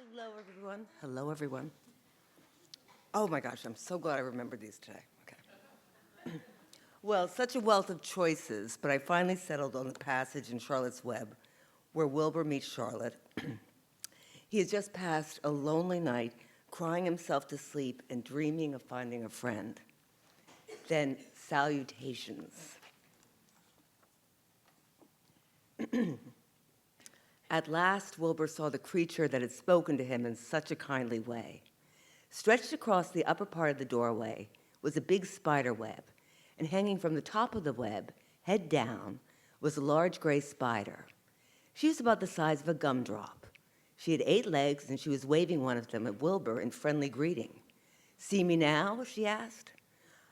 Hello, everyone. Hello, everyone. Oh my gosh, I'm so glad I remembered these today. Okay. Well, such a wealth of choices, but I finally settled on the passage in Charlotte's Web where Wilbur meets Charlotte. He has just passed a lonely night, crying himself to sleep and dreaming of finding a friend. Then, salutations. At last, Wilbur saw the creature that had spoken to him in such a kindly way. Stretched across the upper part of the doorway was a big spider web, and hanging from the top of the web, head down, was a large gray spider. She was about the size of a gumdrop. She had 8 legs, and she was waving one of them at Wilbur in friendly greeting. "See me now?" she asked.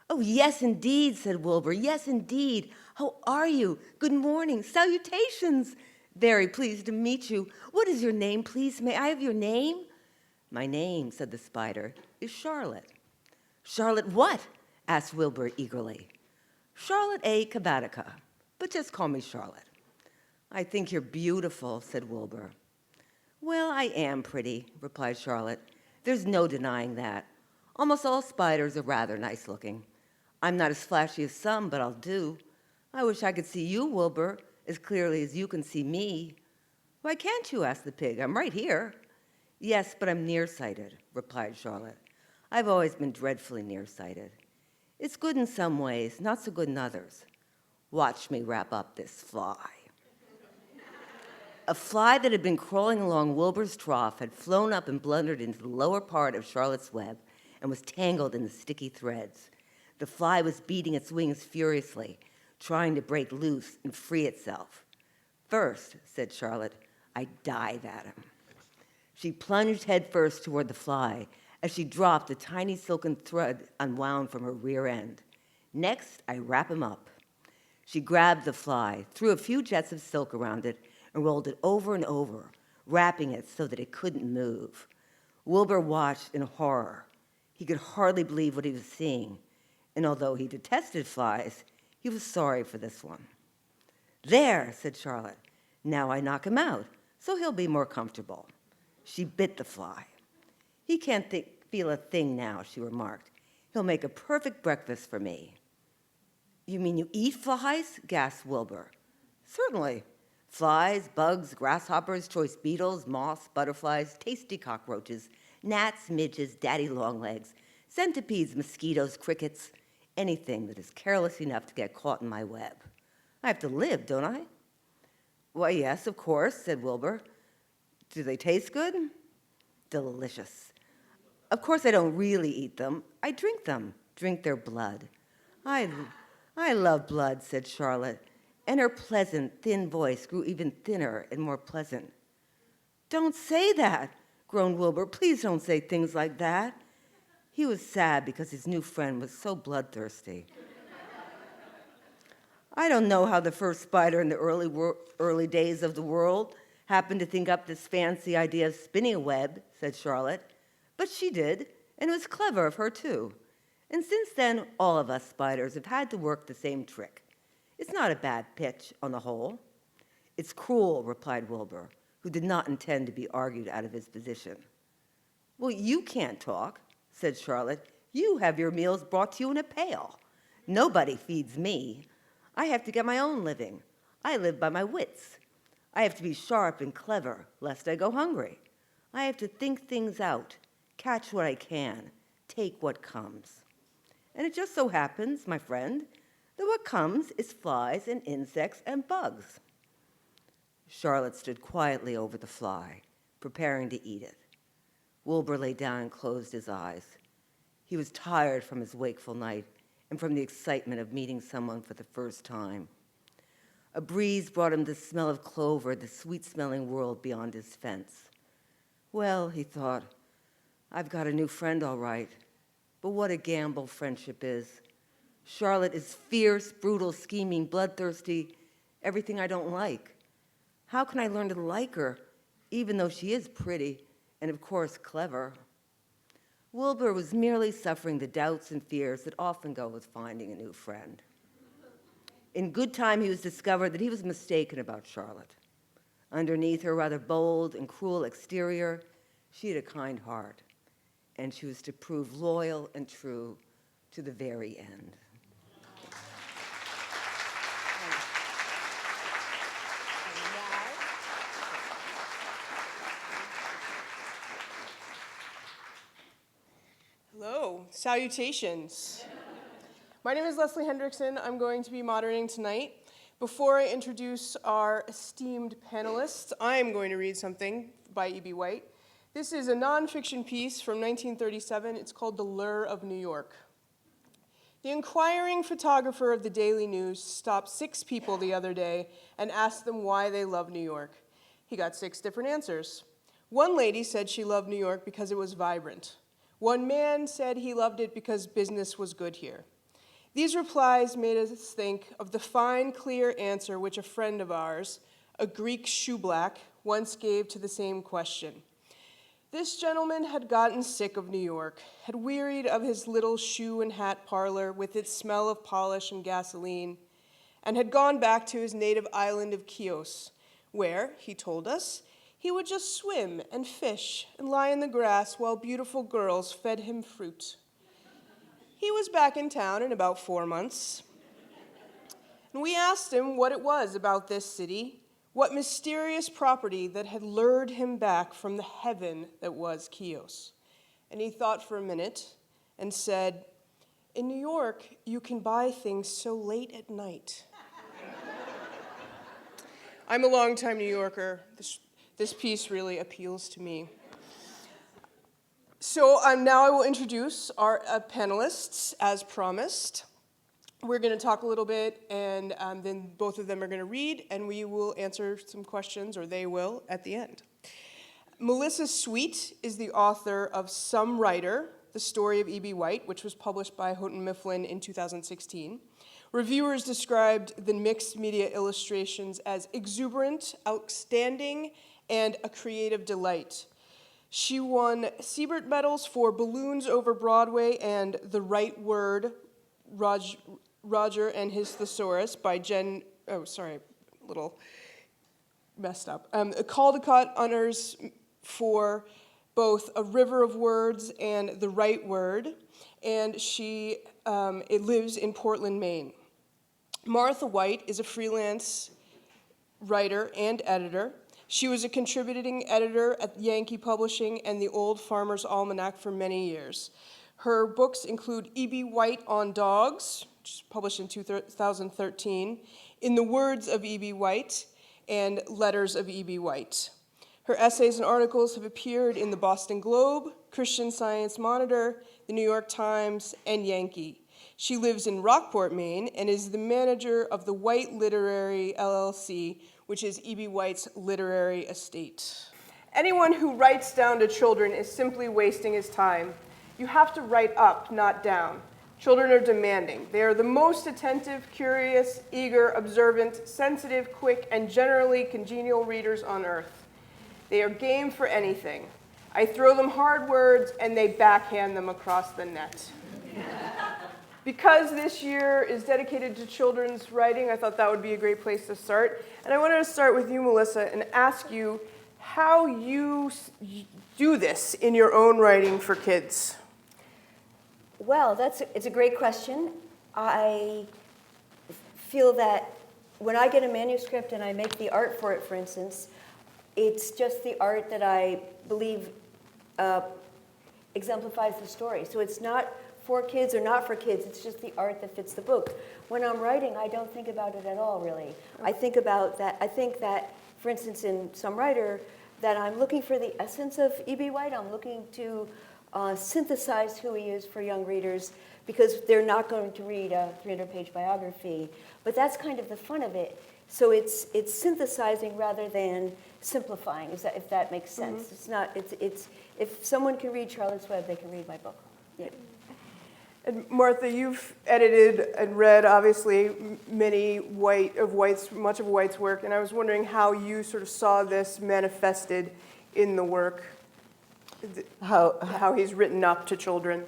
"Oh, yes, indeed," said Wilbur. "Yes, indeed. How are you? Good morning. Salutations. Very pleased to meet you. What is your name, please? May I have your name?" "My name," said the spider, "is Charlotte." "Charlotte what?" asked Wilbur eagerly. "Charlotte A. Cavatica, but just call me Charlotte." "I think you're beautiful," said Wilbur. "Well, I am pretty," replied Charlotte. "There's no denying that. Almost all spiders are rather nice looking. I'm not as flashy as some, but I'll do. I wish I could see you, Wilbur, as clearly as you can see me." "Why can't you?" asked the pig. "I'm right here." "Yes, but I'm nearsighted," replied Charlotte. "I've always been dreadfully nearsighted. It's good in some ways, not so good in others. Watch me wrap up this fly." A fly that had been crawling along Wilbur's trough had flown up and blundered into the lower part of Charlotte's web and was tangled in the sticky threads. The fly was beating its wings furiously, trying to break loose and free itself. "First," said Charlotte, "I dive at him." She plunged headfirst toward the fly as she dropped a tiny silken thread unwound from her rear end. "Next, I wrap him up." She grabbed the fly, threw a few jets of silk around it, and rolled it over and over, wrapping it so that it couldn't move. Wilbur watched in horror. He could hardly believe what he was seeing, and although he detested flies, he was sorry for this one. "There," said Charlotte. "Now I knock him out, so he'll be more comfortable." She bit the fly. "He can't feel a thing now," she remarked. "He'll make a perfect breakfast for me." "You mean you eat flies?" gasped Wilbur. "Certainly. Flies, bugs, grasshoppers, choice beetles, moths, butterflies, tasty cockroaches, gnats, midges, daddy longlegs, centipedes, mosquitoes, crickets, anything that is careless enough to get caught in my web. I have to live, don't I?" "Why, yes, of course," said Wilbur. "Do they taste good?" "Delicious. Of course I don't really eat them. I drink them, drink their blood." I, I love blood," said Charlotte, and her pleasant, thin voice grew even thinner and more pleasant. "Don't say that," groaned Wilbur. "Please don't say things like that." He was sad because his new friend was so bloodthirsty. "I don't know how the first spider in the early days of the world happened to think up this fancy idea of spinning a web," said Charlotte. "But she did, and it was clever of her, too. And since then, all of us spiders have had to work the same trick. It's not a bad pitch, on the whole." "It's cruel," replied Wilbur, who did not intend to be argued out of his position. "Well, you can't talk," said Charlotte. "You have your meals brought to you in a pail. Nobody feeds me. I have to get my own living. I live by my wits. I have to be sharp and clever, lest I go hungry. I have to think things out, catch what I can, take what comes. And it just so happens, my friend, that what comes is flies and insects and bugs." Charlotte stood quietly over the fly, preparing to eat it. Wilbur lay down and closed his eyes. He was tired from his wakeful night and from the excitement of meeting someone for the first time. A breeze brought him the smell of clover, the sweet-smelling world beyond his fence. "Well," he thought, "I've got a new friend all right, but what a gamble friendship is. Charlotte is fierce, brutal, scheming, bloodthirsty, everything I don't like. How can I learn to like her, even though she is pretty and, of course, clever?" Wilbur was merely suffering the doubts and fears that often go with finding a new friend. In good time, he was discovered that he was mistaken about Charlotte. Underneath her rather bold and cruel exterior, She had a kind heart, and she was to prove loyal and true to the very end. Hello, salutations. My name is Leslie Hendrickson. I'm going to be moderating tonight. Before I introduce our esteemed panelists, I am going to read something by E.B. White. This is a nonfiction piece from 1937. It's called The Lure of New York. The inquiring photographer of the Daily News stopped 6 people the other day and asked them why they love New York. He got 6 different answers. One lady said she loved New York because it was vibrant. One man said he loved it because business was good here. These replies made us think of the fine, clear answer which a friend of ours, a Greek shoeblack, once gave to the same question. This gentleman had gotten sick of New York, had wearied of his little shoe and hat parlor with its smell of polish and gasoline, and had gone back to his native island of Chios, where, he told us, he would just swim and fish and lie in the grass while beautiful girls fed him fruit. He was back in town in about 4 months. And we asked him what it was about this city, what mysterious property that had lured him back from the heaven that was Chios. And he thought for a minute and said, "In New York, you can buy things so late at night." I'm a longtime New Yorker. This piece really appeals to me. So now I will introduce our panelists as promised. We're going to talk a little bit, and then both of them are going to read, and we will answer some questions, or they will, at the end. Melissa Sweet is the author of Some Writer, The Story of E.B. White, which was published by Houghton Mifflin in 2016. Reviewers described the mixed media illustrations as exuberant, outstanding, and a creative delight. She won Siebert medals for Balloons Over Broadway and The Right Word, Roger and His Thesaurus by little messed up. Caldecott honors for both A River of Words and The Right Word, and it lives in Portland, Maine. Martha White is a freelance writer and editor. She was a contributing editor at Yankee Publishing and the Old Farmer's Almanac for many years. Her books include E.B. White on Dogs, which was published in 2013, In the Words of E.B. White, and Letters of E.B. White. Her essays and articles have appeared in the Boston Globe, Christian Science Monitor, the New York Times, and Yankee. She lives in Rockport, Maine, and is the manager of the White Literary LLC, which is E.B. White's literary estate. Anyone who writes down to children is simply wasting his time. You have to write up, not down. Children are demanding. They are the most attentive, curious, eager, observant, sensitive, quick, and generally congenial readers on earth. They are game for anything. I throw them hard words, and they backhand them across the net. Because this year is dedicated to children's writing, I thought that would be a great place to start. And I wanted to start with you, Melissa, and ask you how you do this in your own writing for kids. Well, it's a great question. I feel that when I get a manuscript and I make the art for it, for instance, it's just the art that I believe exemplifies the story. So it's not for kids or not for kids, it's just the art that fits the book. When I'm writing, I don't think about it at all, really. I think that, for instance, in Some Writer, that I'm looking for the essence of E.B. White. I'm looking to synthesize who he is for young readers, because they're not going to read a 300-page biography. But that's kind of the fun of it. So it's synthesizing rather than simplifying, if that makes sense. Mm-hmm. It's not. It's if someone can read Charlotte's Web, they can read my book. Yeah. And Martha, you've edited and read, obviously, much of White's work, and I was wondering how you sort of saw this manifested in the work, how he's written up to children.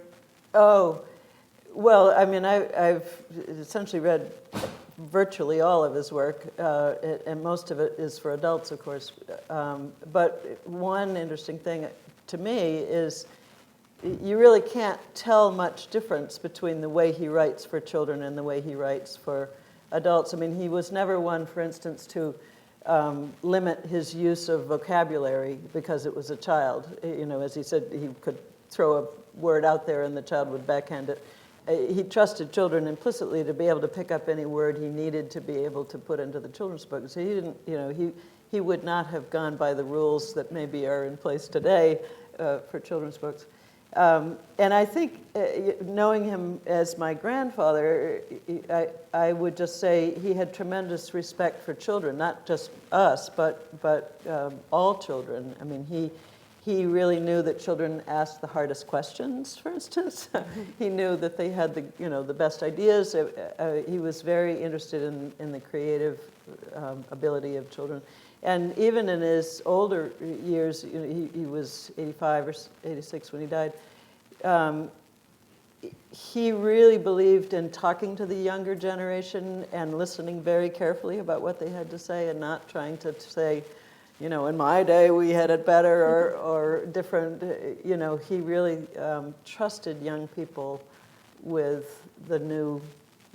Oh, well, I mean, I've essentially read virtually all of his work, and most of it is for adults, of course. But one interesting thing to me is you really can't tell much difference between the way he writes for children and the way he writes for adults. I mean, he was never one, for instance, to limit his use of vocabulary because it was a child. You know, as he said, he could throw a word out there and the child would backhand it. He trusted children implicitly to be able to pick up any word he needed to be able to put into the children's book. So he didn't, you know, he would not have gone by the rules that maybe are in place today for children's books. And I think, knowing him as my grandfather, I would just say he had tremendous respect for children, not just us, but all children. I mean, he really knew that children asked the hardest questions, for instance. He knew that they had the best ideas. He was very interested in the creative ability of children. And even in his older years, you know, he was 85 or 86 when he died, he really believed in talking to the younger generation and listening very carefully about what they had to say and not trying to say, you know, in my day we had it better or different. You know, he really trusted young people with the new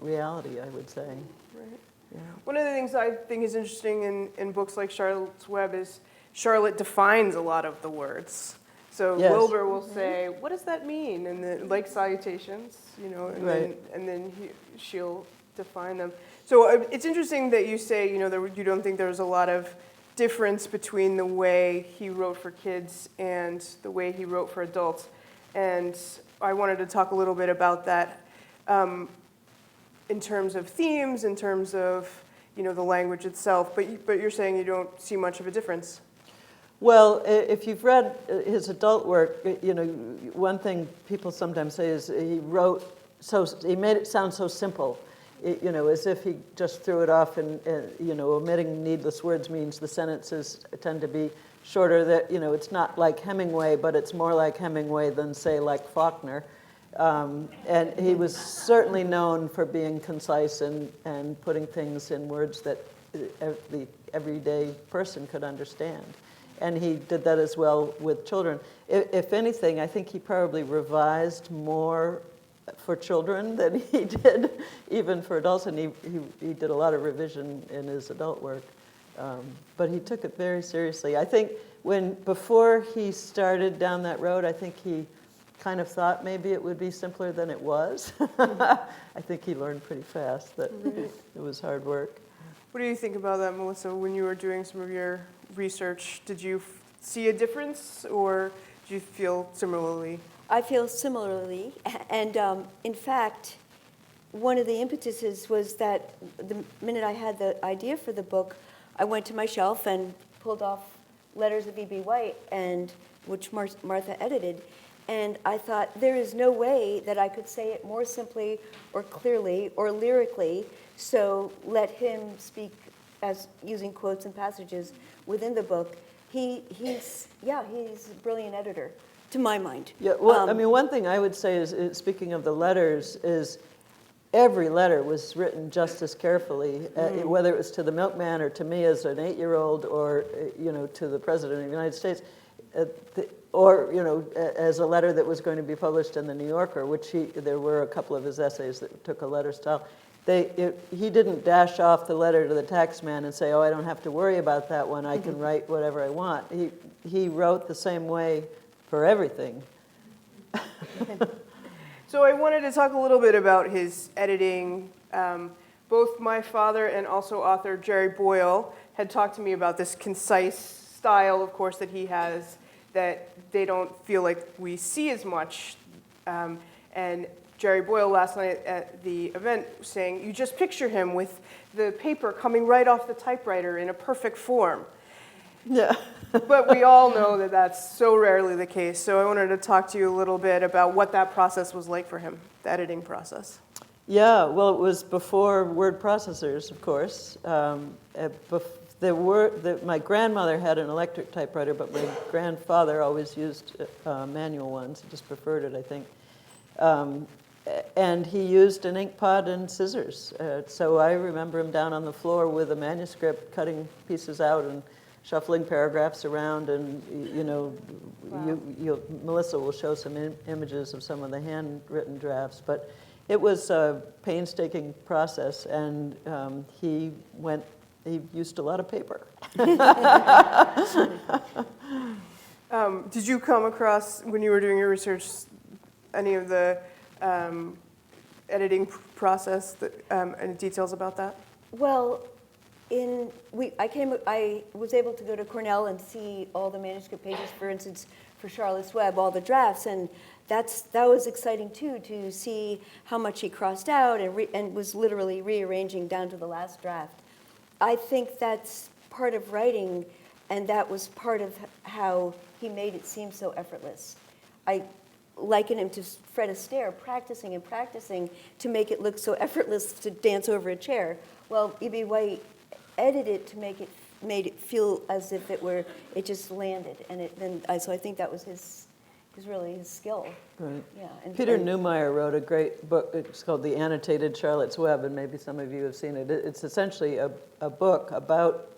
reality, I would say. Right. Yeah. One of the things I think is interesting in books like Charlotte's Web is Charlotte defines a lot of the words. So Yes. Wilbur will say, "What does that mean?" And then, like salutations, you know, Right. then she'll define them. So it's interesting that you say, you know, that you don't think there's a lot of difference between the way he wrote for kids and the way he wrote for adults. And I wanted to talk a little bit about that. In terms of themes, in terms of, you know, the language itself, but you're saying you don't see much of a difference. Well, if you've read his adult work, you know, one thing people sometimes say is he made it sound so simple, you know, as if he just threw it off and you know, omitting needless words means the sentences tend to be shorter, that, you know, it's not like Hemingway, but it's more like Hemingway than, say, like Faulkner. And he was certainly known for being concise and putting things in words that the everyday person could understand. And he did that as well with children. If anything, I think he probably revised more for children than he did even for adults, and he did a lot of revision in his adult work. But he took it very seriously. I think before he started down that road, I think he kind of thought maybe it would be simpler than it was. I think he learned pretty fast that it was hard work. What do you think about that, Melissa? When you were doing some of your research, did you see a difference, or do you feel similarly? I feel similarly, and in fact, one of the impetuses was that the minute I had the idea for the book, I went to my shelf and pulled off Letters of E.B. White, which Martha edited, and I thought, there is no way that I could say it more simply or clearly or lyrically, so let him speak as using quotes and passages within the book. He's a brilliant editor, to my mind. Yeah, well, I mean, one thing I would say is, speaking of the letters, is every letter was written just as carefully, whether it was to the milkman or to me as an 8-year-old, or you know, to the President of the United States, or you know, as a letter that was going to be published in the New Yorker, which there were a couple of his essays that took a letter style. He didn't dash off the letter to the taxman and say, "Oh, I don't have to worry about that one. I can write whatever I want." He wrote the same way for everything. So I wanted to talk a little bit about his editing. Both my father and also author Jerry Boyle had talked to me about this concise style, of course, that he has, that they don't feel like we see as much. And Jerry Boyle last night at the event was saying, you just picture him with the paper coming right off the typewriter in a perfect form. Yeah. But we all know that that's so rarely the case. So I wanted to talk to you a little bit about what that process was like for him, the editing process. Yeah, well, it was before word processors, of course. My grandmother had an electric typewriter, but my grandfather always used manual ones. He just preferred it, I think. And he used an ink pot and scissors. So I remember him down on the floor with a manuscript, cutting pieces out and shuffling paragraphs around, and Melissa will show some images of some of the handwritten drafts. But it was a painstaking process, and he used a lot of paper. Did you come across, when you were doing your research, any of the editing process, any details about that? Well, I was able to go to Cornell and see all the manuscript pages, for instance, for Charlotte's Web, all the drafts, and that was exciting too, to see how much he crossed out and was literally rearranging down to the last draft. I think that's part of writing, and that was part of how he made it seem so effortless. I liken him to Fred Astaire, practicing and practicing to make it look so effortless to dance over a chair. Well, E.B. White edited to made it feel as if it just landed, so I think that was his skill. Right. Yeah. Peter Neumeyer wrote a great book. It's called The Annotated Charlotte's Web, and maybe some of you have seen it. It's essentially a book about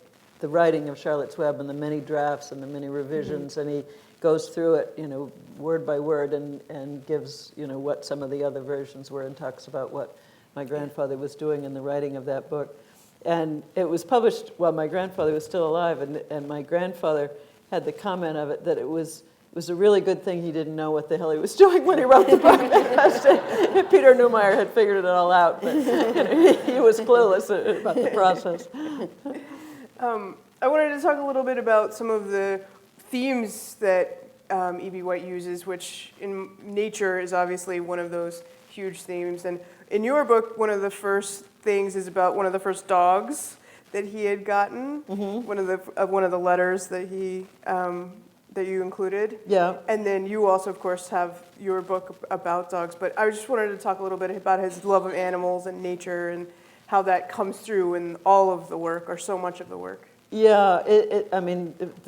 the writing of Charlotte's Web and the many drafts and the many revisions, and he goes through it, word by word, and gives, what some of the other versions were, and talks about what my grandfather was doing in the writing of that book. And it was published while my grandfather was still alive, and my grandfather had the comment of it that it was a really good thing he didn't know what the hell he was doing when he wrote the book, because Peter Neumeyer had figured it all out, but he was clueless about the process. I wanted to talk a little bit about some of the themes that E.B. White uses, which in nature is obviously one of those huge themes. And in your book, one of the first things is about one of the first dogs that he had gotten, one of the letters that that you included. Yeah. And then you also, of course, have your book about dogs. But I just wanted to talk a little bit about his love of animals and nature and how that comes through in all of the work, or so much of the work. Yeah,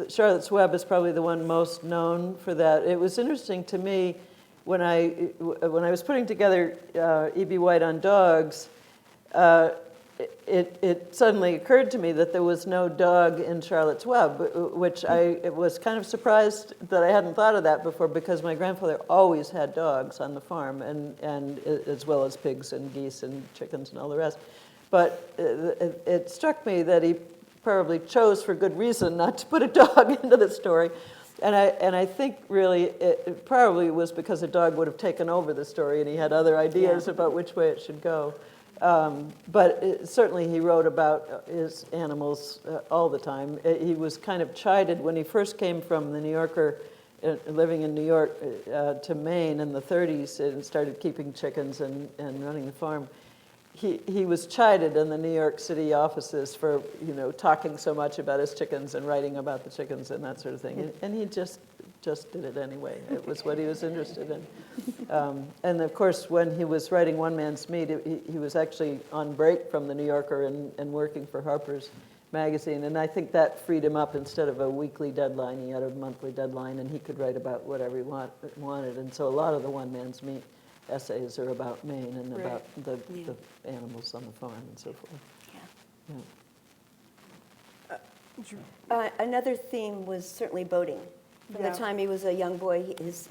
Charlotte's Web is probably the one most known for that. It was interesting to me when I was putting together E.B. White on dogs. It suddenly occurred to me that there was no dog in Charlotte's Web, which I was kind of surprised that I hadn't thought of that before, because my grandfather always had dogs on the farm, and as well as pigs and geese and chickens and all the rest. But it struck me that he probably chose for good reason not to put a dog into the story. And I think really it probably was because a dog would have taken over the story, and he had other ideas about which way it should go. But certainly he wrote about his animals all the time. He was kind of chided when he first came from the New Yorker, living in New York, to Maine in the 30s, and started keeping chickens and running the farm. He was chided in the New York City offices for, talking so much about his chickens and writing about the chickens and that sort of thing. And he just did it anyway. It was what he was interested in. And of course, when he was writing One Man's Meat, he was actually on break from the New Yorker and working for Harper's Magazine. And I think that freed him up. Instead of a weekly deadline, he had a monthly deadline, and he could write about whatever he wanted. And so a lot of the One Man's Meat essays are about Maine and about the animals on the farm and so forth. Yeah. Another theme was certainly boating. From the time he was a young boy, his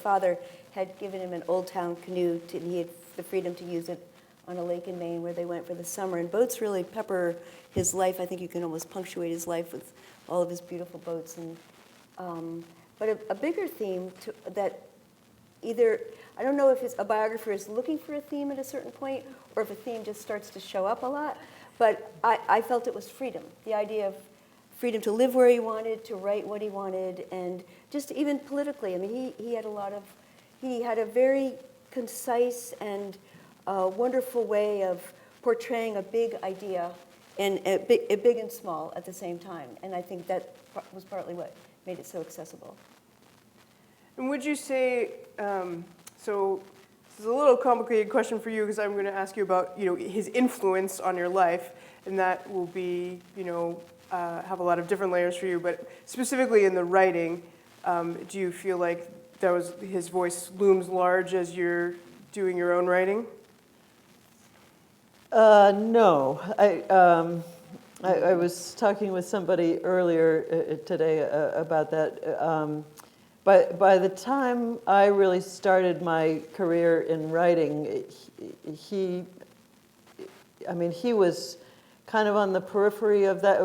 father had given him an Old Town canoe, and he had the freedom to use it on a lake in Maine where they went for the summer. And boats really pepper his life. I think you can almost punctuate his life with all of his beautiful boats. And but a bigger theme that either, I don't know if a biographer is looking for a theme at a certain point, or if a theme just starts to show up a lot, but I felt it was freedom, the idea of freedom to live where he wanted, to write what he wanted, and just even politically. I mean, he had a very concise and wonderful way of portraying a big idea, and a big and small at the same time, and I think that was partly what made it so accessible. And would you say, so this is a little complicated question for you, because I'm going to ask you about, his influence on your life, and that will be, have a lot of different layers for you. But specifically in the writing, do you feel like his voice looms large as you're doing your own writing? No, I was talking with somebody earlier today about that. By the time I really started my career in writing, he was kind of on the periphery of that.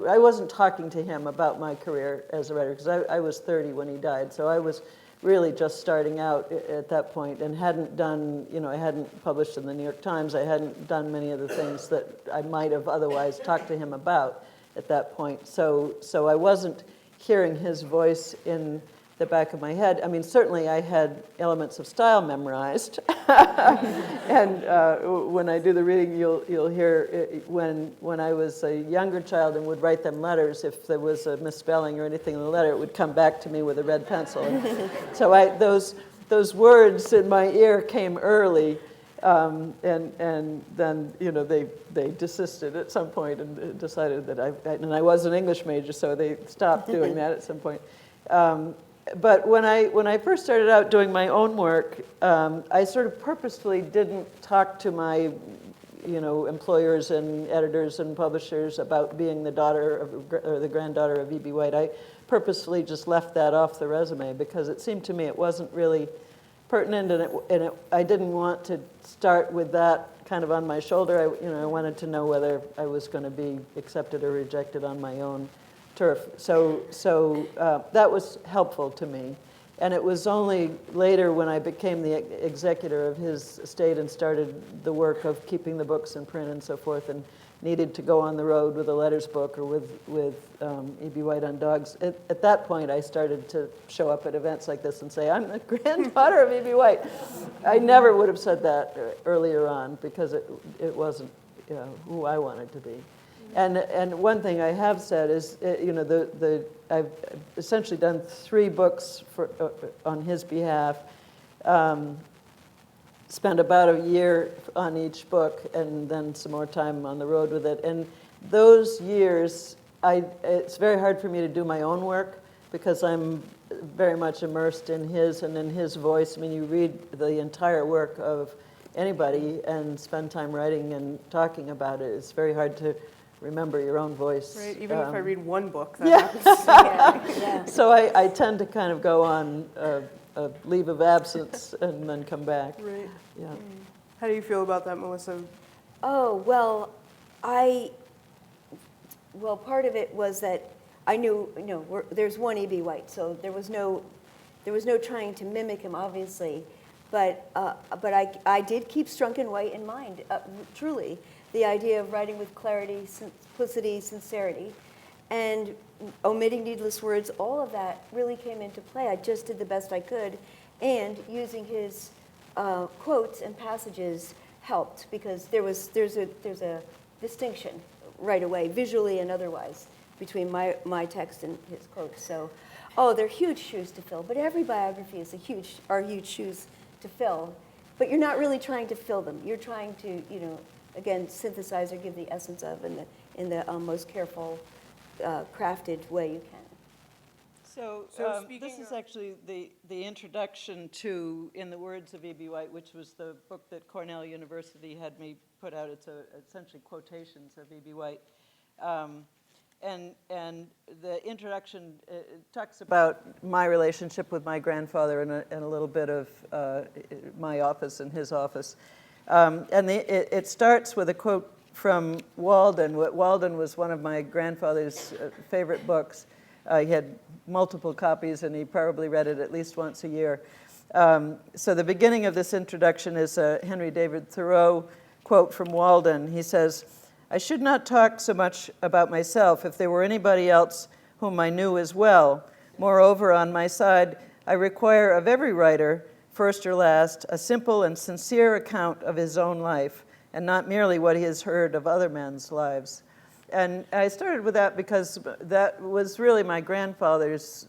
I wasn't talking to him about my career as a writer, because I was 30 when he died, so I was really just starting out at that point and hadn't done, I hadn't published in the New York Times. I hadn't done many of the things that I might have otherwise talked to him about at that point. So I wasn't hearing his voice in the back of my head. I mean, certainly I had elements of style memorized. And when I do the reading, you'll hear when I was a younger child and would write them letters, if there was a misspelling or anything in the letter, it would come back to me with a red pencil. And so those words in my ear came early, and then they desisted at some point and decided that and I was an English major, so they stopped doing that at some point. But when I first started out doing my own work, I sort of purposefully didn't talk to my, employers and editors and publishers about being the daughter or the granddaughter of E.B. White. I purposefully just left that off the resume because it seemed to me it wasn't really pertinent, and I didn't want to start with that kind of on my shoulder. I wanted to know whether I was going to be accepted or rejected on my own turf. So that was helpful to me. And it was only later when I became the executor of his estate and started the work of keeping the books in print and so forth, and needed to go on the road with a letters book or with E.B. White on Dogs. At that point, I started to show up at events like this and say, I'm the granddaughter of E.B. White. I never would have said that earlier on because it wasn't who I wanted to be. And one thing I have said is, I've essentially done 3 books on his behalf, spent about a year on each book, and then some more time on the road with it. And those years, it's very hard for me to do my own work because I'm very much immersed in his and in his voice. I mean, you read the entire work of anybody and spend time writing and talking about it. It's very hard to remember your own voice. Right, even if I read one book, that happens. Yeah. So I tend to kind of go on a leave of absence and then come back. Right. Yeah. How do you feel about that, Melissa? Oh, well, part of it was that I knew, there's one E.B. White, so there was no trying to mimic him, obviously. But I did keep Strunk and White in mind, truly. The idea of writing with clarity, simplicity, sincerity, and omitting needless words, all of that really came into play. I just did the best I could, and using his quotes and passages helped because there's a distinction right away, visually and otherwise, between my text and his quotes. So, they're huge shoes to fill. But every biography are huge shoes to fill. But you're not really trying to fill them. You're trying to, again, synthesize or give the essence of in the most careful, crafted way you can. So speaking this is of- actually the introduction to In the Words of E.B. White, which was the book that Cornell University had me put out. It's essentially quotations of E.B. White. And the introduction talks about my relationship with my grandfather and a little bit of my office and his office. And it starts with a quote from Walden. Walden was one of my grandfather's favorite books. He had multiple copies, and he probably read it at least once a year. So the beginning of this introduction is a Henry David Thoreau quote from Walden. He says, "I should not talk so much about myself if there were anybody else whom I knew as well. Moreover, on my side, I require of every writer, first or last, a simple and sincere account of his own life, and not merely what he has heard of other men's lives." And I started with that because that was really my grandfather's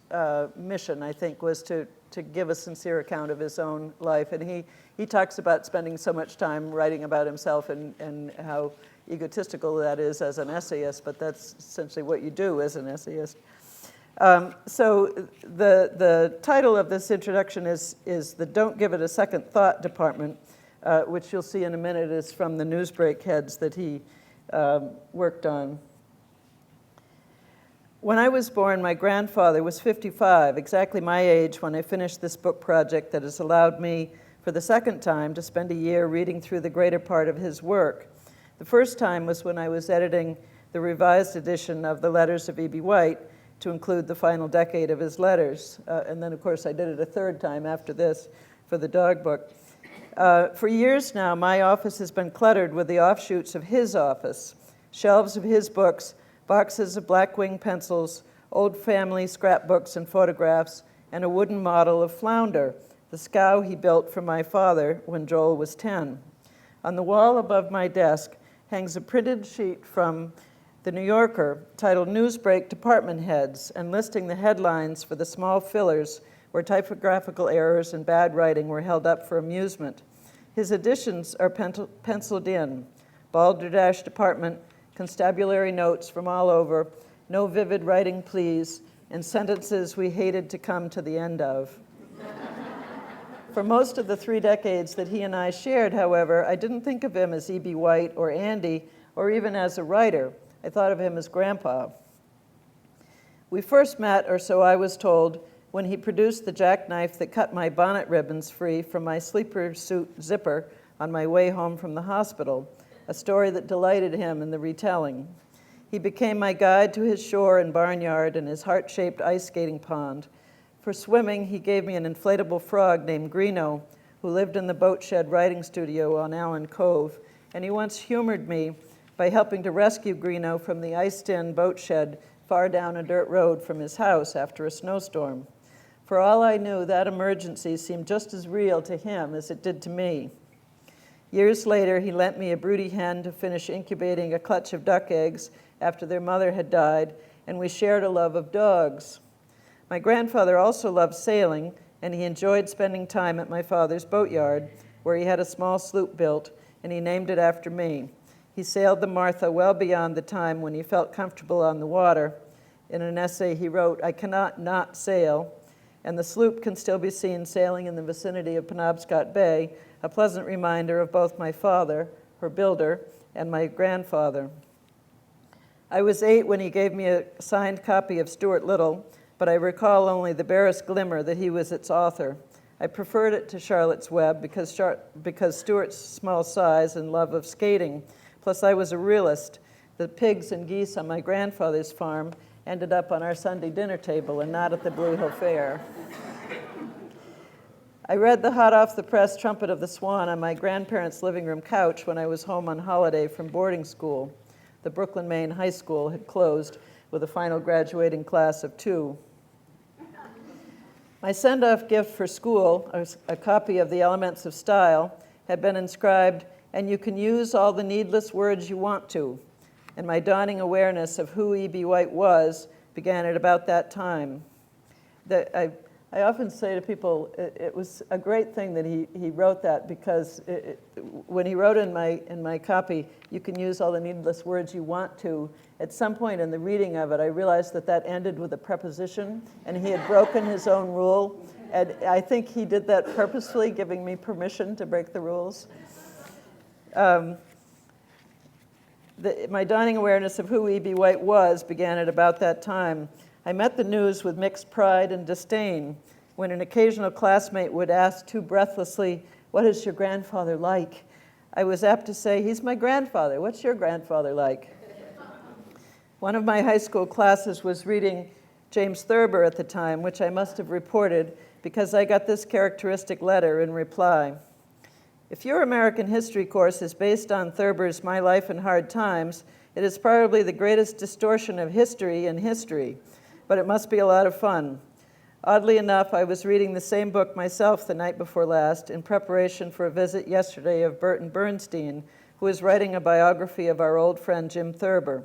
mission, I think, was to give a sincere account of his own life. And he talks about spending so much time writing about himself and how egotistical that is as an essayist, but that's essentially what you do as an essayist. So the title of this introduction is the Don't Give It a Second Thought department, which you'll see in a minute is from the Newsbreak heads that he worked on. When I was born, my grandfather was 55, exactly my age when I finished this book project that has allowed me, for the second time, to spend a year reading through the greater part of his work. The first time was when I was editing the revised edition of the Letters of E.B. White to include the final decade of his letters. And then, of course, I did it a third time after this for the dog book. For years now, my office has been cluttered with the offshoots of his office, shelves of his books, boxes of Blackwing pencils, old family scrapbooks and photographs, and a wooden model of Flounder, the scow he built for my father when Joel was 10. On the wall above my desk hangs a printed sheet from The New Yorker titled Newsbreak Department Heads, and listing the headlines for the small fillers where typographical errors and bad writing were held up for amusement. His additions are penciled in: Balderdash Department, constabulary notes from all over, no vivid writing please, and sentences we hated to come to the end of. For most of the 3 decades that he and I shared, however, I didn't think of him as E.B. White or Andy, or even as a writer. I thought of him as Grandpa. We first met, or so I was told, when he produced the jackknife that cut my bonnet ribbons free from my sleeper suit zipper on my way home from the hospital, a story that delighted him in the retelling. He became my guide to his shore and barnyard and his heart-shaped ice skating pond. For swimming, he gave me an inflatable frog named Greeno, who lived in the boat shed writing studio on Allen Cove, and he once humored me by helping to rescue Greeno from the iced-in boat shed far down a dirt road from his house after a snowstorm. For all I knew, that emergency seemed just as real to him as it did to me. Years later, he lent me a broody hen to finish incubating a clutch of duck eggs after their mother had died, and we shared a love of dogs. My grandfather also loved sailing, and he enjoyed spending time at my father's boatyard, where he had a small sloop built, and he named it after me. He sailed the Martha well beyond the time when he felt comfortable on the water. In an essay he wrote, "I cannot not sail," and the sloop can still be seen sailing in the vicinity of Penobscot Bay, a pleasant reminder of both my father, her builder, and my grandfather. I was 8 when he gave me a signed copy of Stuart Little, but I recall only the barest glimmer that he was its author. I preferred it to Charlotte's Web because Stuart's small size and love of skating, plus I was a realist. The pigs and geese on my grandfather's farm ended up on our Sunday dinner table and not at the Blue Hill Fair. I read the hot-off-the-press Trumpet of the Swan on my grandparents' living room couch when I was home on holiday from boarding school. The Brooklyn, Maine high school had closed with a final graduating class of 2. My send-off gift for school, a copy of The Elements of Style, had been inscribed, "And you can use all the needless words you want to." And my dawning awareness of who E.B. White was began at about that time. I often say to people, it was a great thing that he wrote that, because when he wrote in my copy, "You can use all the needless words you want to," at some point in the reading of it, I realized that ended with a preposition, and he had broken his own rule. And I think he did that purposefully, giving me permission to break the rules. My dawning awareness of who E.B. White was began at about that time. I met the news with mixed pride and disdain when an occasional classmate would ask too breathlessly, "What is your grandfather like?" I was apt to say, "He's my grandfather. What's your grandfather like?" One of my high school classes was reading James Thurber at the time, which I must have reported because I got this characteristic letter in reply. "If your American history course is based on Thurber's My Life in Hard Times, it is probably the greatest distortion of history in history, but it must be a lot of fun." Oddly enough, I was reading the same book myself the night before last in preparation for a visit yesterday of Burton Bernstein, who is writing a biography of our old friend Jim Thurber.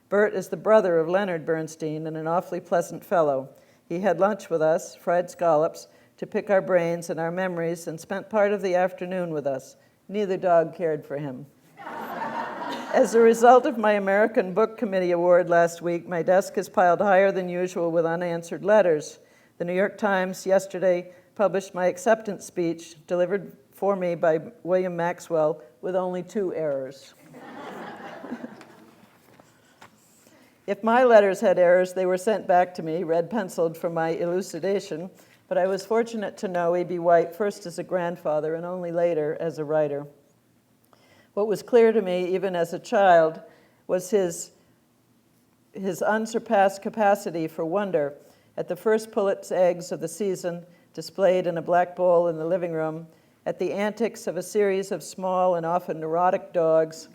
Bert is the brother of Leonard Bernstein and an awfully pleasant fellow. He had lunch with us, fried scallops, to pick our brains and our memories, and spent part of the afternoon with us. Neither dog cared for him. As a result of my American Book Committee award last week, my desk is piled higher than usual with unanswered letters. The New York Times yesterday published my acceptance speech, delivered for me by William Maxwell, with only 2 errors. If my letters had errors, they were sent back to me, red-penciled for my elucidation, but I was fortunate to know E.B. White first as a grandfather and only later as a writer. What was clear to me, even as a child, was his unsurpassed capacity for wonder at the first pullet's eggs of the season displayed in a black bowl in the living room, at the antics of a series of small and often neurotic dogs,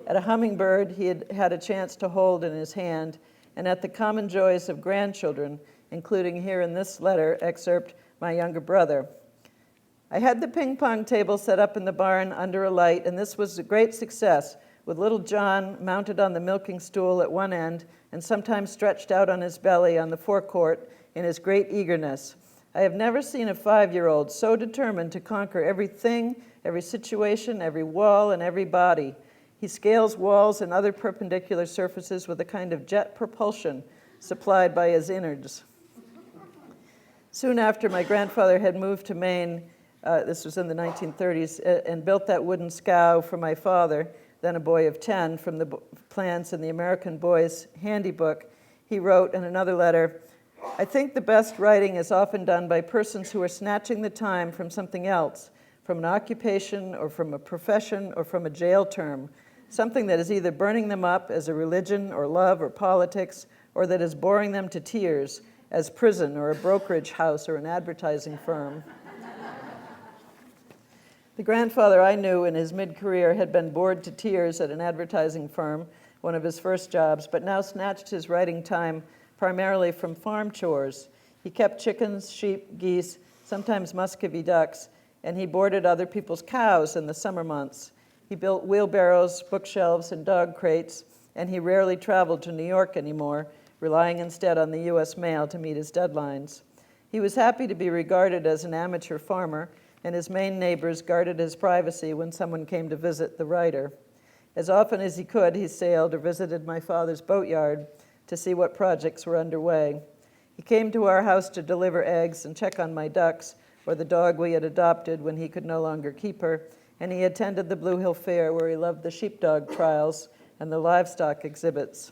at a hummingbird he had had a chance to hold in his hand, and at the common joys of grandchildren, including here in this letter excerpt, my younger brother. I had the ping pong table set up in the barn under a light, and this was a great success, with little John mounted on the milking stool at one end and sometimes stretched out on his belly on the forecourt in his great eagerness. I have never seen a 5-year-old so determined to conquer everything, every situation, every wall, and every body. He scales walls and other perpendicular surfaces with a kind of jet propulsion supplied by his innards. Soon after, my grandfather had moved to Maine, this was in the 1930s, and built that wooden scow for my father, then a boy of 10, from the plans in the American Boy's Handy Book. He wrote in another letter, I think the best writing is often done by persons who are snatching the time from something else, from an occupation or from a profession or from a jail term, something that is either burning them up as a religion or love or politics, or that is boring them to tears as prison or a brokerage house or an advertising firm. The grandfather I knew in his mid-career had been bored to tears at an advertising firm, one of his first jobs, but now snatched his writing time primarily from farm chores. He kept chickens, sheep, geese, sometimes muscovy ducks, and he boarded other people's cows in the summer months. He built wheelbarrows, bookshelves, and dog crates, and he rarely traveled to New York anymore, relying instead on the U.S. mail to meet his deadlines. He was happy to be regarded as an amateur farmer, and his Maine neighbors guarded his privacy when someone came to visit the writer. As often as he could, he sailed or visited my father's boatyard to see what projects were underway. He came to our house to deliver eggs and check on my ducks, or the dog we had adopted when he could no longer keep her, and he attended the Blue Hill Fair, where he loved the sheepdog trials and the livestock exhibits.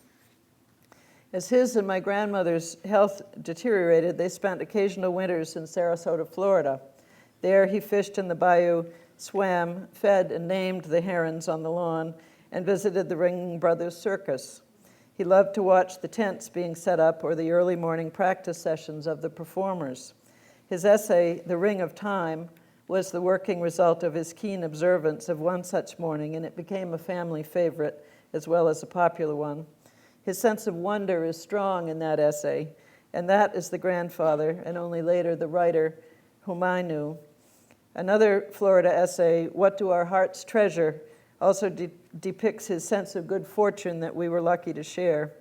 As his and my grandmother's health deteriorated, they spent occasional winters in Sarasota, Florida. There he fished in the bayou, swam, fed, and named the herons on the lawn, and visited the Ringling Brothers Circus. He loved to watch the tents being set up or the early morning practice sessions of the performers. His essay, The Ring of Time, was the working result of his keen observance of one such morning, and it became a family favorite as well as a popular one. His sense of wonder is strong in that essay, and that is the grandfather, and only later the writer, whom I knew. Another Florida essay, What Do Our Hearts Treasure, also depicts his sense of good fortune that we were lucky to share.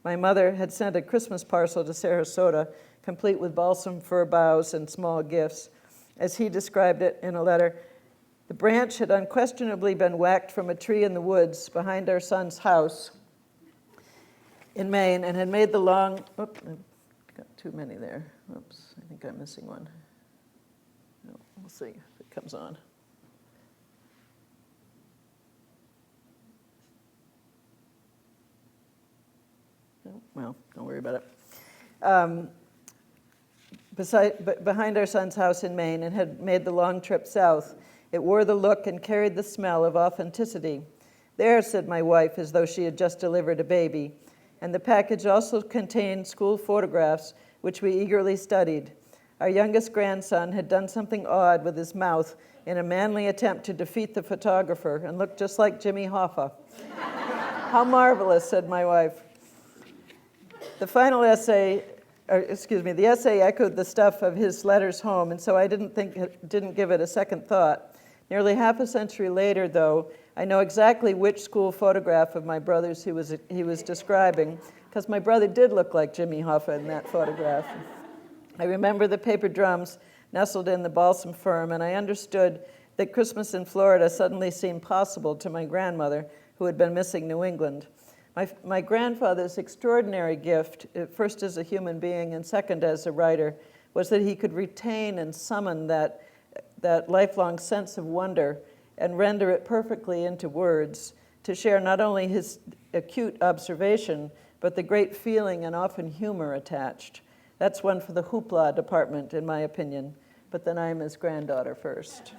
My mother had sent a Christmas parcel to Sarasota, complete with balsam fir boughs and small gifts. As he described it in a letter, the branch had unquestionably been whacked from a tree in the woods behind our son's house in Maine and had made the long, oops, I've got too many there. Oops, I think I'm missing one. No, we'll see if it comes on. No, well, don't worry about it. Behind our son's house in Maine and had made the long trip south. It wore the look and carried the smell of authenticity. There, said my wife, as though she had just delivered a baby. And the package also contained school photographs, which we eagerly studied. Our youngest grandson had done something odd with his mouth in a manly attempt to defeat the photographer and looked just like Jimmy Hoffa. How marvelous, said my wife. The final essay, the essay echoed the stuff of his letters home, and so I didn't give it a second thought. Nearly half a century later, though, I know exactly which school photograph of my brother's he was describing, because my brother did look like Jimmy Hoffa in that photograph. I remember the paper drums nestled in the balsam fir, and I understood that Christmas in Florida suddenly seemed possible to my grandmother, who had been missing New England. My grandfather's extraordinary gift, first as a human being and second as a writer, was that he could retain and summon that lifelong sense of wonder and render it perfectly into words, to share not only his acute observation, but the great feeling and often humor attached. That's one for the hoopla department, in my opinion. But then I'm his granddaughter first.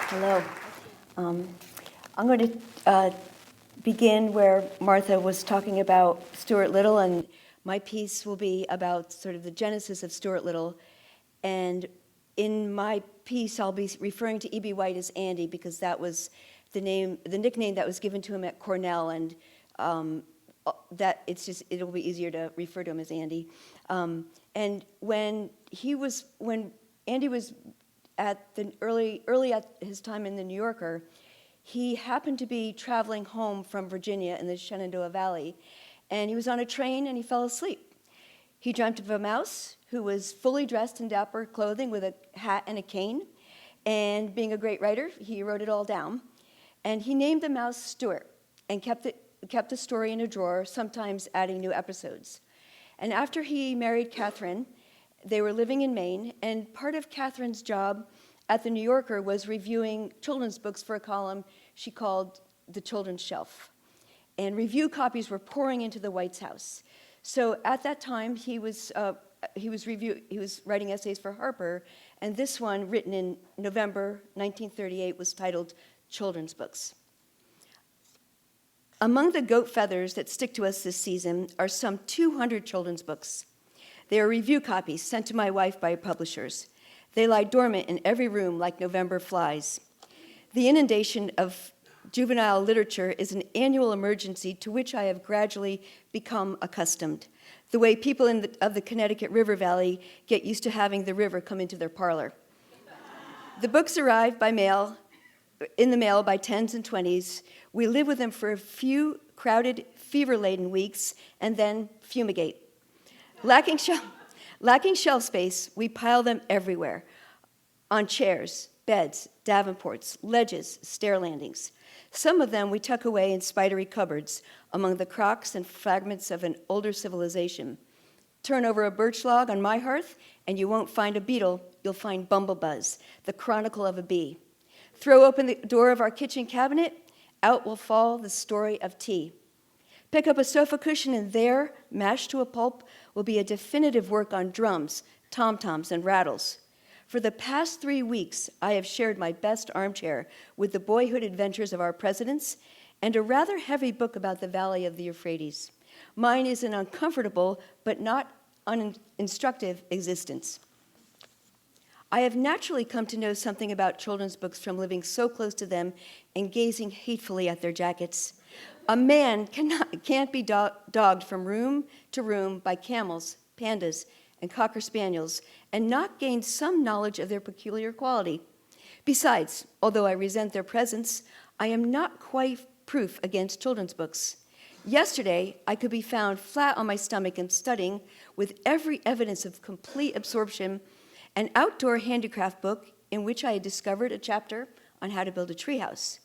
Hello. I'm going to begin where Martha was talking about Stuart Little, and my piece will be about sort of the genesis of Stuart Little. And in my piece, I'll be referring to E.B. White as Andy because that was the nickname that was given to him at Cornell, and that it'll be easier to refer to him as Andy. And when Andy was at the early at his time in the New Yorker, he happened to be traveling home from Virginia in the Shenandoah Valley, and he was on a train and he fell asleep. He dreamt of a mouse who was fully dressed in dapper clothing with a hat and a cane, and being a great writer, he wrote it all down. And he named the mouse Stuart and kept the story in a drawer, sometimes adding new episodes. And after he married Catherine, they were living in Maine, and part of Catherine's job at the New Yorker was reviewing children's books for a column she called The Children's Shelf. And review copies were pouring into the White's house. So at that time, he was writing essays for Harper, and this one, written in November 1938, was titled Children's Books. Among the goat feathers that stick to us this season are some 200 children's books. They are review copies sent to my wife by publishers. They lie dormant in every room like November flies. The inundation of juvenile literature is an annual emergency to which I have gradually become accustomed, the way people of the Connecticut River Valley get used to having the river come into their parlor. The books arrive in the mail by 10s and 20s. We live with them for a few crowded, fever-laden weeks and then fumigate. Lacking shelf space, we pile them everywhere, on chairs, beds, davenports, ledges, stair landings. Some of them we tuck away in spidery cupboards among the crocks and fragments of an older civilization. Turn over a birch log on my hearth, and you won't find a beetle, you'll find Bumblebuzz, the chronicle of a bee. Throw open the door of our kitchen cabinet, out will fall the story of tea. Pick up a sofa cushion, and there, mashed to a pulp, will be a definitive work on drums, tom-toms, and rattles. For the past 3 weeks, I have shared my best armchair with the boyhood adventures of our presidents and a rather heavy book about the Valley of the Euphrates. Mine is an uncomfortable but not uninstructive existence. I have naturally come to know something about children's books from living so close to them and gazing hatefully at their jackets. A man can't be dogged from room to room by camels, pandas, and cocker spaniels and not gain some knowledge of their peculiar quality. Besides, although I resent their presence, I am not quite proof against children's books. Yesterday, I could be found flat on my stomach and studying, with every evidence of complete absorption, an outdoor handicraft book in which I had discovered a chapter on how to build a treehouse.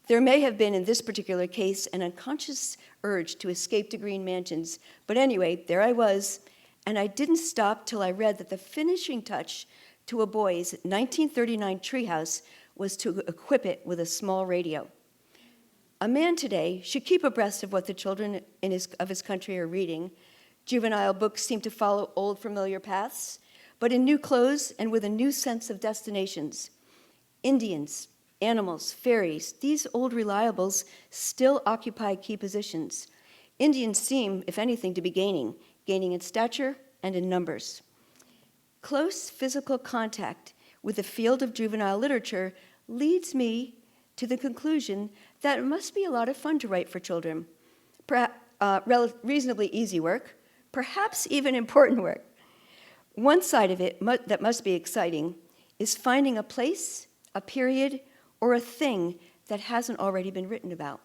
There may have been, in this particular case, an unconscious urge to escape to green mansions, but anyway, there I was, and I didn't stop till I read that the finishing touch to a boy's 1939 treehouse was to equip it with a small radio. A man today should keep abreast of what the children of his country are reading. Juvenile books seem to follow old familiar paths, but in new clothes and with a new sense of destinations. Indians, animals, fairies, these old reliables still occupy key positions. Indians seem, if anything, to be gaining in stature and in numbers. Close physical contact with the field of juvenile literature leads me to the conclusion that it must be a lot of fun to write for children. Reasonably easy work, perhaps even important work. One side of it that must be exciting is finding a place, a period, or a thing that hasn't already been written about.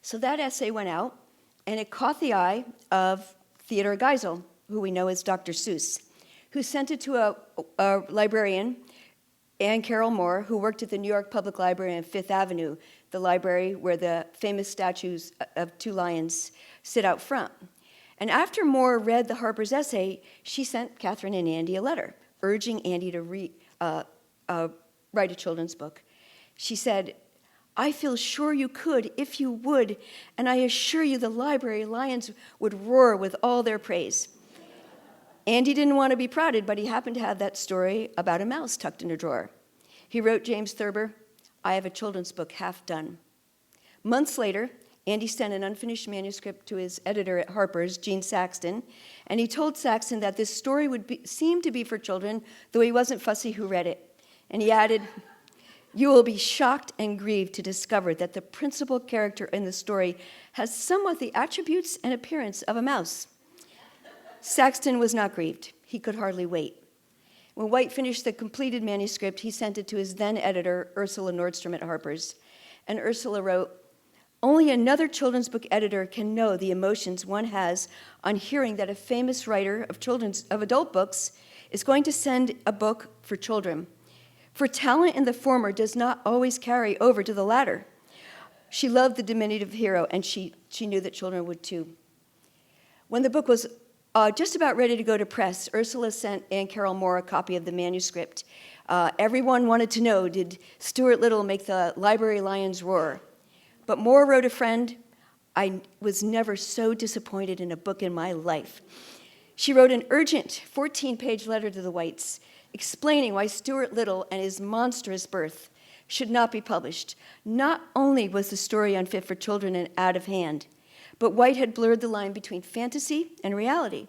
So that essay went out, and it caught the eye of Theodore Geisel, who we know as Dr. Seuss, who sent it to a librarian, Anne Carroll Moore, who worked at the New York Public Library on Fifth Avenue, the library where the famous statues of two lions sit out front. And after Moore read the Harper's essay, she sent Catherine and Andy a letter urging Andy to write a children's book. She said, I feel sure you could if you would, and I assure you the library lions would roar with all their praise. Andy didn't want to be prodded, but he happened to have that story about a mouse tucked in a drawer. He wrote James Thurber, I have a children's book half done. Months later, Andy sent an unfinished manuscript to his editor at Harper's, Gene Saxton, and he told Saxton that this story would seem to be for children, though he wasn't fussy who read it. And he added, you will be shocked and grieved to discover that the principal character in the story has somewhat the attributes and appearance of a mouse. Saxton was not grieved. He could hardly wait. When White finished the completed manuscript, he sent it to his then editor, Ursula Nordstrom at Harper's. And Ursula wrote, only another children's book editor can know the emotions one has on hearing that a famous writer of adult books is going to send a book for children. For talent in the former does not always carry over to the latter. She loved the diminutive hero, and she knew that children would too. When the book was just about ready to go to press, Ursula sent Anne Carroll Moore a copy of the manuscript. Everyone wanted to know, did Stuart Little make the library lions roar? But Moore wrote a friend, I was never so disappointed in a book in my life. She wrote an urgent 14-page letter to the Whites, explaining why Stuart Little and his monstrous birth should not be published. Not only was the story unfit for children and out of hand, but White had blurred the line between fantasy and reality.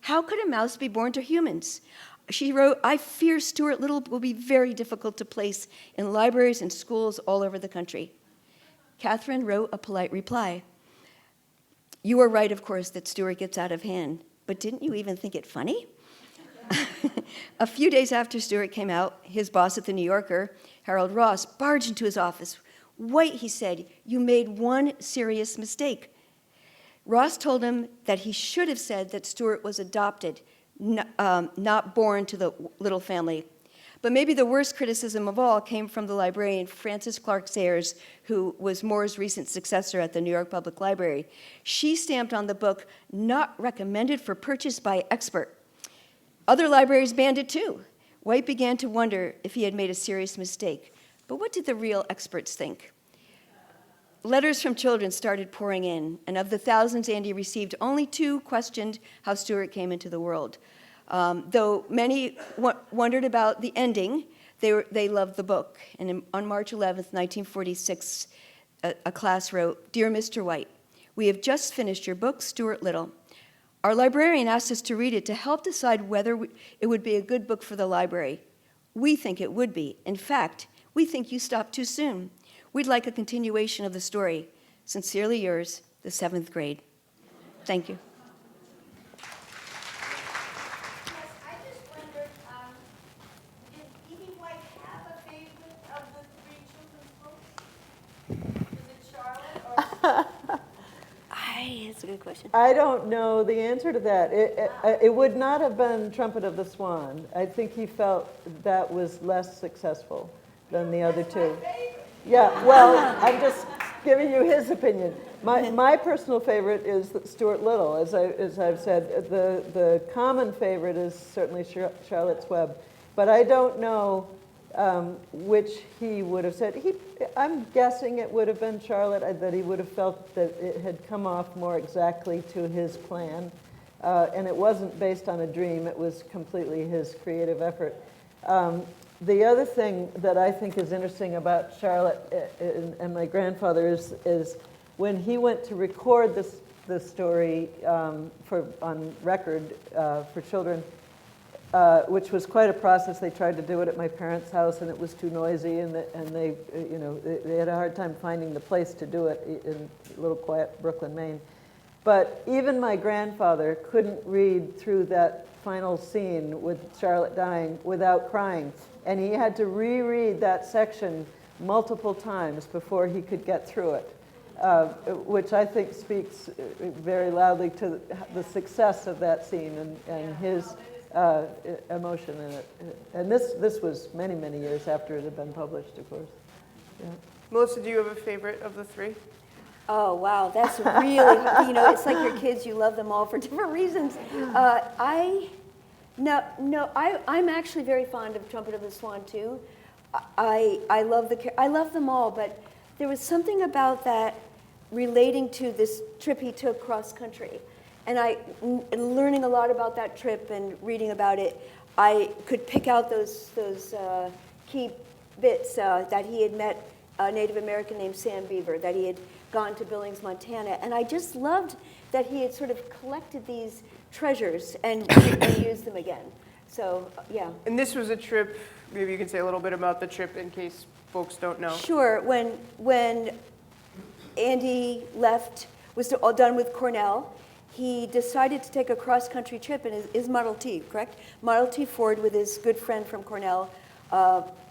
How could a mouse be born to humans? She wrote, I fear Stuart Little will be very difficult to place in libraries and schools all over the country. Catherine wrote a polite reply. You are right, of course, that Stuart gets out of hand, but didn't you even think it funny? A few days after Stuart came out, his boss at the New Yorker, Harold Ross, barged into his office. White, he said, you made one serious mistake. Ross told him that he should have said that Stuart was adopted, not born to the Little family. But maybe the worst criticism of all came from the librarian Frances Clark Sayers, who was Moore's recent successor at the New York Public Library. She stamped on the book, not recommended for purchase by expert. Other libraries banned it too. White began to wonder if he had made a serious mistake. But what did the real experts think? Letters from children started pouring in, and of the thousands Andy received, only 2 questioned how Stuart came into the world. Though many wondered about the ending, they loved the book. And on March 11th, 1946, a class wrote, Dear Mr. White, we have just finished your book, Stuart Little. Our librarian asked us to read it to help decide whether it would be a good book for the library. We think it would be. In fact, we think you stopped too soon. We'd like a continuation of the story. Sincerely yours, the 7th grade. Thank you. I just wondered, did E.B. White have a favorite of the 3 children's books? Was it Charlotte or? That's a good question. I don't know the answer to that. It would not have been Trumpet of the Swan. I think he felt that was less successful than the other 2. Yeah, well, I'm just giving you his opinion. My personal favorite is Stuart Little. As I've said, the common favorite is certainly Charlotte's Web. But I don't know which he would have said. I'm guessing it would have been Charlotte, that he would have felt that it had come off more exactly to his plan. And it wasn't based on a dream. It was completely his creative effort. The other thing that I think is interesting about Charlotte and my grandfather is when he went to record this story on record for children, which was quite a process. They tried to do it at my parents' house, and it was too noisy, and they had a hard time finding the place to do it in little quiet Brooklyn, Maine. But even my grandfather couldn't read through that final scene with Charlotte dying without crying. And he had to reread that section multiple times before he could get through it, which I think speaks very loudly to the success of that scene and his emotion in it. And this was many, many years after it had been published, of course. Yeah. Melissa, do you have a favorite of the 3? Oh, wow, that's really, it's like your kids, you love them all for different reasons. I'm actually very fond of Trumpet of the Swan, too. I love them all, but there was something about that relating to this trip he took cross country. And learning a lot about that trip and reading about it, I could pick out those key bits that he had met a Native American named Sam Beaver, that he had gone to Billings, Montana. And I just loved that he had sort of collected these treasures and used them again. So, yeah. And this was a trip, maybe you can say a little bit about the trip in case folks don't know. Sure. When Andy left, was all done with Cornell, he decided to take a cross-country trip in his Model T, correct? Model T Ford with his good friend from Cornell,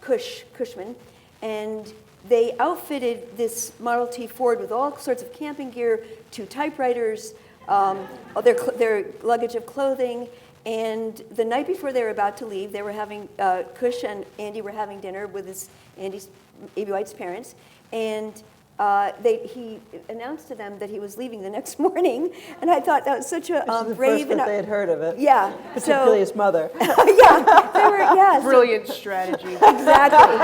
Cushman. And they outfitted this Model T Ford with all sorts of camping gear, 2 typewriters, their luggage of clothing. And the night before they were about to leave, they were having, Cush and Andy were having dinner with A.B. White's parents. And he announced to them that he was leaving the next morning, and I thought that was such a This is the brave first that they had heard of it. Yeah, Particularly so his mother. yeah, they were yeah, so- Brilliant strategy. exactly.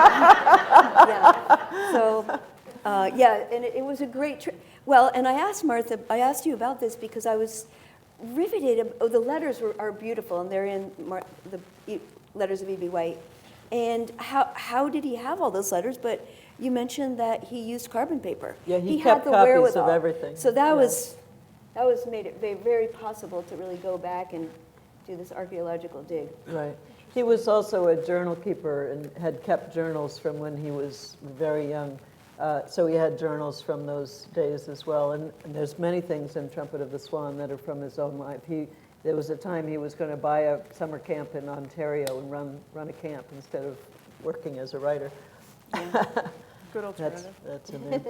Yeah, so yeah, and it was a great trip. Well, and I asked Martha, I asked you about this because I was riveted. The letters are beautiful, and they're in the letters of E.B. White. And how did he have all those letters? But you mentioned that he used carbon paper. Yeah, he had kept the copies of wherewithal. everything. So that Yeah. was made it very possible to really go back and do this archaeological dig. Right. He was also a journal keeper and had kept journals from when he was very young. So he had journals from those days as well. And there's many things in Trumpet of the Swan that are from his own life. There was a time he was going to buy a summer camp in Ontario and run a camp instead of working as a writer. Good alternative. That's a name.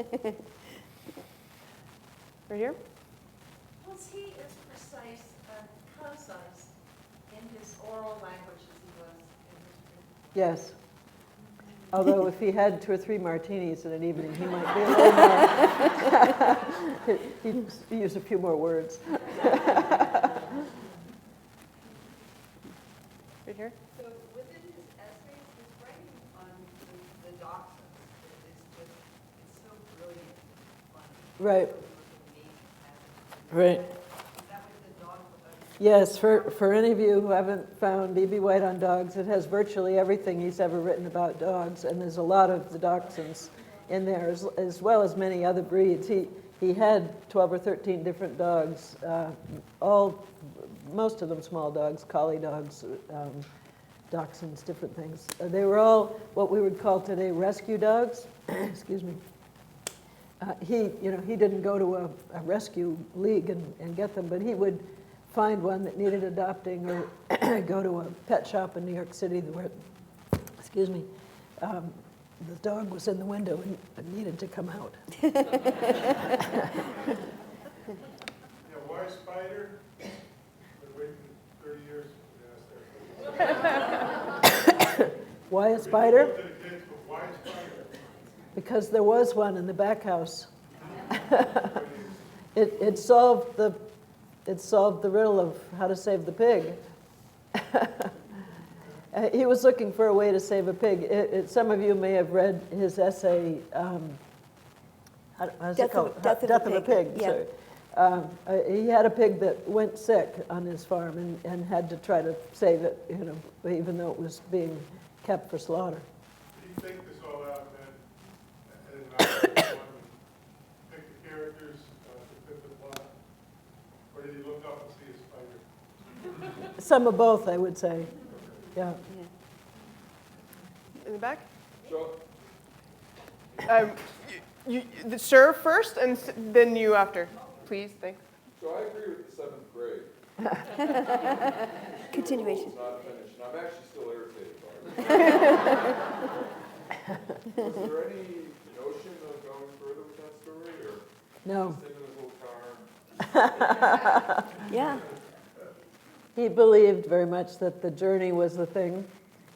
Right here? Was he as precise and concise in his oral language as he was in his written? Yes. Although if he had 2 or 3 martinis in an evening, he might be a little more. He'd use a few more words. Right here? So within his essays, his writing on the dachshunds it's so brilliant and funny. Right. Amazing Right. Is that what the dog? Yes, for any of you who haven't found E.B. White on dogs, it has virtually everything he's ever written about dogs, and there's a lot of the dachshunds in there, as well as many other breeds. He had 12 or 13 different dogs, most of them small dogs, collie dogs, dachshunds, different things. They were all what we would call today rescue dogs. Excuse me. He didn't go to a rescue league and get them, but he would find one that needed adopting or go to a pet shop in New York City where, excuse me, the dog was in the window and needed to come out. Yeah, why spider? Been waiting 30 years to ask that. Why a spider? To the kids, but why spider? Because there was one in the back house. It solved the riddle of how to save the pig. He was looking for a way to save a pig. Some of you may have read his essay, how's it called? Death of a Pig. Yeah. Sorry. He had a pig that went sick on his farm and had to try to save it, even though it was being kept for slaughter. Did you think this all out then, and pick the characters to fit the plot? Or did he look up and see a spider? Some of both, I would say. Yeah. In the back? The sir first, and then you after. Please, thanks. So I agree with the 7th grade. Continuation. It's not finished, and I'm actually still irritated by it. Was there any notion of going further with that story, or No. just taking this little charm? Yeah. He believed very much that the journey was the thing.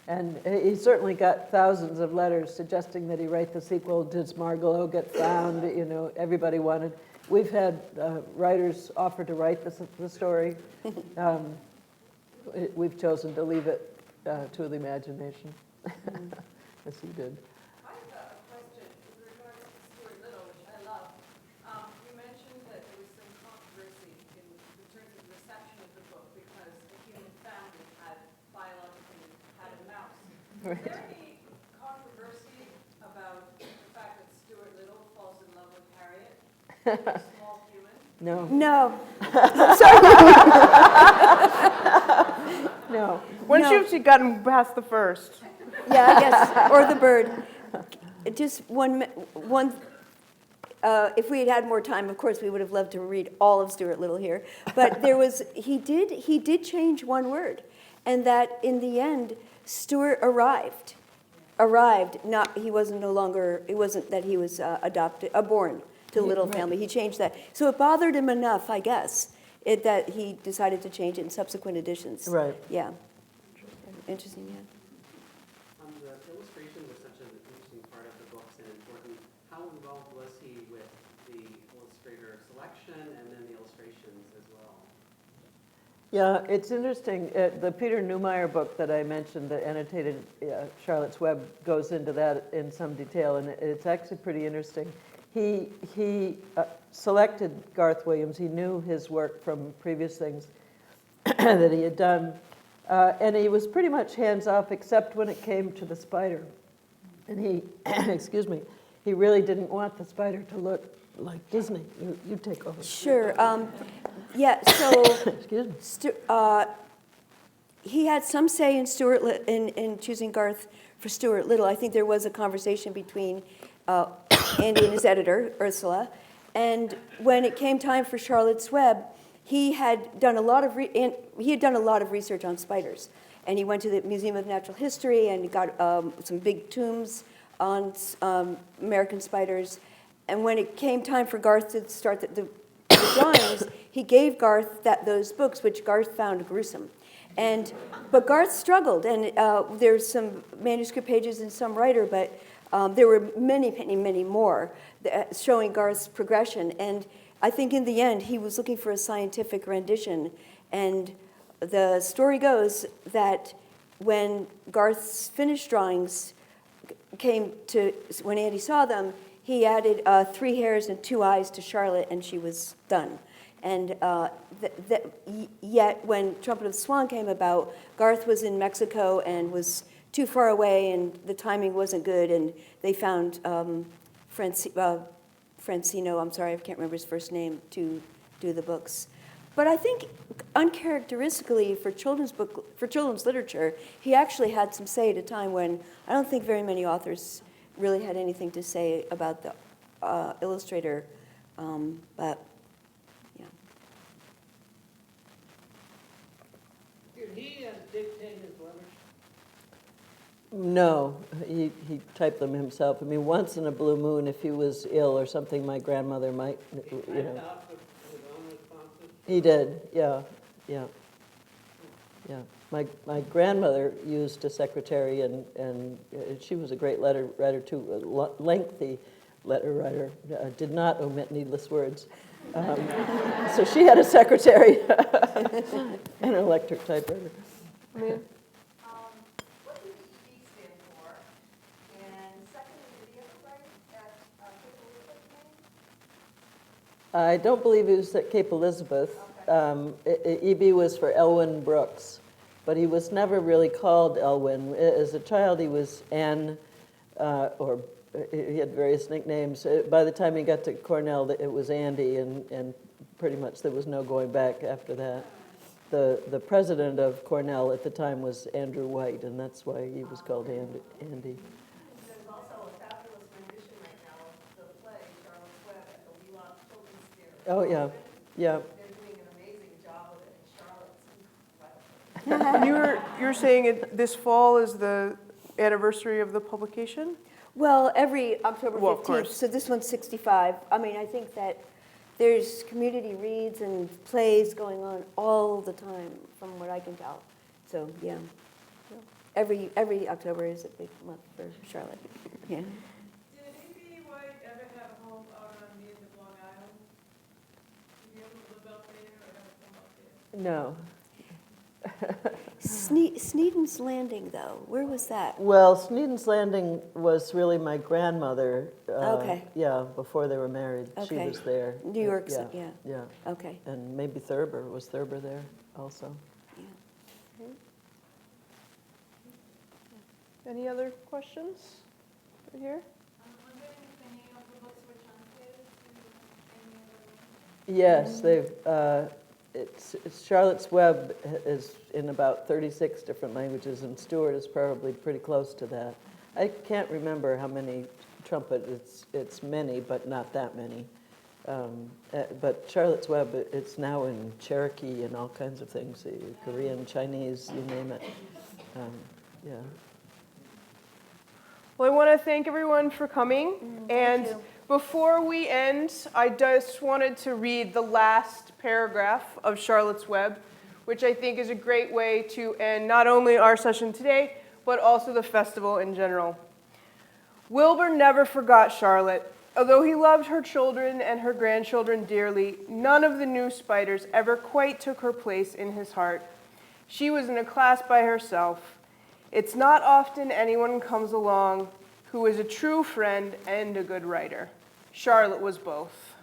And he certainly got thousands of letters suggesting that he write the sequel. Did Margalo get found? Everybody wanted. We've had writers offer to write the story. We've chosen to leave it to the imagination, as he did. I have a question with regards to the story there any controversy about the fact that Stuart Little falls in love with Harriet, a small human? No, No, no. Once No. you've gotten past the first. yeah, I guess, or the bird. Just one, if we had had more time, of course, we would have loved to read all of Stuart Little here. But he did change one word. And that in the end, Stuart arrived, it wasn't that he was born to a Little family. He changed that. So it bothered him enough, I guess, that he decided to change it in subsequent editions. Right. Yeah. Interesting, yeah. The illustration was such an interesting part of the books and important. How involved was he with the illustrator selection and then the illustrations as well? Yeah, it's interesting. The Peter Neumeier book that I mentioned, the annotated Charlotte's Web, goes into that in some detail, and it's actually pretty interesting. He selected Garth Williams. He knew his work from previous things that he had done, and he was pretty much hands-off except when it came to the spider. And he, excuse me, he really didn't want the spider to look like Disney. You take over. Sure. Yeah, so Excuse me. He had some say in in choosing Garth for Stuart Little. I think there was a conversation between Andy and his editor, Ursula. And when it came time for Charlotte's Web, he had done a lot of research on spiders. And he went to the Museum of Natural History and got some big tombs on American spiders. And when it came time for Garth to start the drawings, he gave Garth those books, which Garth found gruesome. But Garth struggled, and there's some manuscript pages in some writer, but there were many, many, many more showing Garth's progression. And I think in the end, he was looking for a scientific rendition. And the story goes that when Garth's finished drawings when Andy saw them, he added 3 hairs and 2 eyes to Charlotte, and she was done. And yet, when Trumpet of the Swan came about, Garth was in Mexico and was too far away, and the timing wasn't good, and they found Francino, I'm sorry, I can't remember his first name, to do the books. But I think, uncharacteristically for children's literature, he actually had some say at a time when I don't think very many authors really had anything to say about the illustrator, but yeah. Did he dictate his letters? No, he typed them himself. I mean, once in a blue moon, if he was ill or something, my grandmother might, you know. Typed out his own responses? He did, yeah. My grandmother used a secretary, and she was a great letter writer too, a lengthy letter writer, did not omit needless words. So she had a secretary and an electric typewriter. What did EB stand for? And secondly, did he ever write at Cape Elizabeth name? I don't believe he was at Cape Elizabeth. EB was for Elwyn Brooks, but he was never really called Elwyn. As a child, he was Ann, or he had various nicknames. By the time he got to Cornell, it was Andy, and pretty much there was no going back after that. The president of Cornell at the time was Andrew White, and that's why he was called Andy. There's also a fabulous rendition right now of the play, Charlotte's Web, at the Wheelock Children's Theater. Oh, yeah, yeah. They're doing an amazing job with it, and Charlotte's incredible. You're saying this fall is the anniversary of the publication? Well, every October 15th, Well, of course. so this one's 65. I mean, I think that there's community reads and plays going on all the time, from what I can tell. So, yeah. Every October is a big month for Charlotte. Yeah. Did E.B. White ever have a home out on the end of Long Island? Did he ever live out there or ever come up there? No. Sneeden's Landing, though, where was that? Well, Sneeden's Landing was really my grandmother. Okay. Yeah, before they were married. She Okay. was there. New York, Yeah. yeah. Yeah. Okay. And maybe Thurber. Was Thurber there also? Yeah. Any other questions? Right here? I'm wondering if any of the books were translated to any other language? Yes, it's Charlotte's Web is in about 36 different languages, and Stuart is probably pretty close to that. I can't remember how many trumpet, it's many, but not that many. But Charlotte's Web, it's now in Cherokee and all kinds of things, Korean, Chinese, you name it. Yeah. Well, I want to thank everyone for coming. And you. before we end, I just wanted to read the last paragraph of Charlotte's Web, which I think is a great way to end not only our session today, but also the festival in general. Wilbur never forgot Charlotte. Although he loved her children and her grandchildren dearly, none of the new spiders ever quite took her place in his heart. She was in a class by herself. It's not often anyone comes along who is a true friend and a good writer. Charlotte was both.